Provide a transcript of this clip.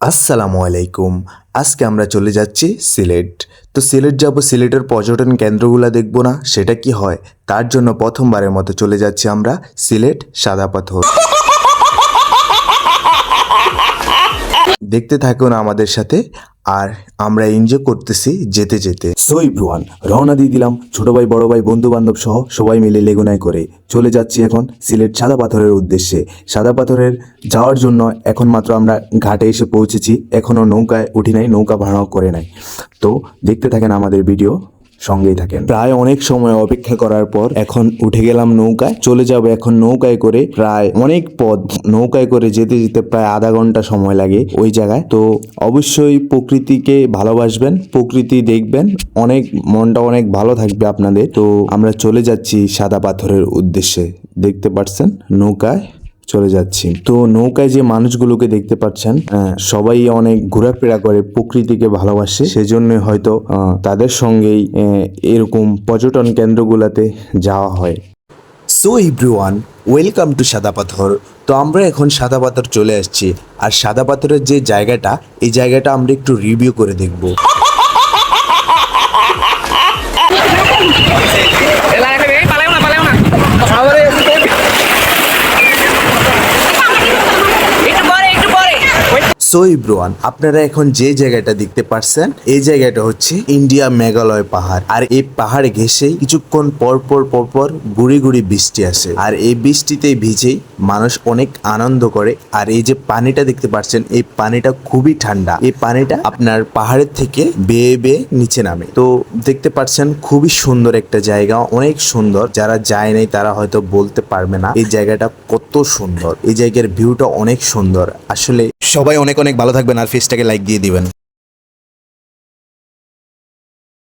আসসালামু আলাইকুম। আজকে আমরা চলে যাচ্ছি সিলেট। তো সিলেট যাব, সিলেটের পর্যটন কেন্দ্রগুলো দেখব না, সেটা কি হয়? তার জন্য প্রথমবারের মতো চলে যাচ্ছি আমরা সিলেট সাদা পাথর। দেখতে থাকুন আমাদের সাথে, আর আমরা এনজয় করতেছি যেতে যেতে। সো এভরিওয়ান, রওনা দিয়ে দিলাম ছোট ভাই বড় ভাই বন্ধু বান্ধব সহ সবাই মিলে লেগুনায় করে চলে যাচ্ছি এখন সিলেট সাদা পাথরের উদ্দেশ্যে। সাদা পাথরের যাওয়ার জন্য এখন মাত্র আমরা ঘাটে এসে পৌঁছেছি, এখনো নৌকায় উঠি নাই, নৌকা ভাড়াও করে নাই। তো দেখতে থাকেন আমাদের ভিডিও, সঙ্গেই থাকেন। প্রায় অনেক সময় অপেক্ষা করার পর এখন উঠে গেলাম নৌকায়, চলে যাব এখন নৌকায় করে। প্রায় অনেক পথ, নৌকায় করে যেতে যেতে প্রায় আধা ঘন্টা সময় লাগে ওই জায়গায়। তো অবশ্যই প্রকৃতিকে ভালোবাসবেন, প্রকৃতি দেখবেন, মনটা অনেক ভালো থাকবে আপনাদের। তো আমরা চলে যাচ্ছি সাদা পাথরের উদ্দেশ্যে। দেখতে পাচ্ছেন নৌকায় চলে যাচ্ছি। তো নৌকায় যে মানুষগুলোকে দেখতে পাচ্ছেন, সবাই অনেক ঘোরাফেরা করে, প্রকৃতিকে ভালোবাসে, সেজন্য হয়তো তাদের সঙ্গেই এরকম পর্যটন কেন্দ্রগুলোতে যাওয়া হয়। সো এভরিওয়ান, ওয়েলকাম টু সাদা পাথর। তো আমরা এখন সাদা পাথর চলে আসছি, আর সাদা পাথরের যে জায়গাটা, এই জায়গাটা আমরা একটু রিভিউ করে দেখব। সো এভরিওয়ান, আপনারা এখন যে জায়গাটা দেখতে পাচ্ছেন, এই জায়গাটা হচ্ছে ইন্ডিয়া মেঘালয় পাহাড়। আর এই পাহাড়ে ঘেঁষেই কিছুক্ষণ পরপর গুড়ি গুড়ি বৃষ্টি আসে, আর এই বৃষ্টিতে ভিজেই মানুষ অনেক আনন্দ করে। আর এই যে পানিটা দেখতে পাচ্ছেন, এই পানিটা খুবই ঠান্ডা। এই পানিটা আপনার পাহাড়ের থেকে বেয়ে বেয়ে নিচে নামে। তো দেখতে পাচ্ছেন খুবই সুন্দর একটা জায়গা, অনেক সুন্দর। যারা যায় নাই তারা হয়তো বলতে পারবে না এই জায়গাটা কত সুন্দর। এই জায়গার ভিউটা অনেক সুন্দর। আসলে সবাই অনেক অনেক ভালো থাকবেন, আর ফেসটাকে লাইক দিয়ে দিবেন।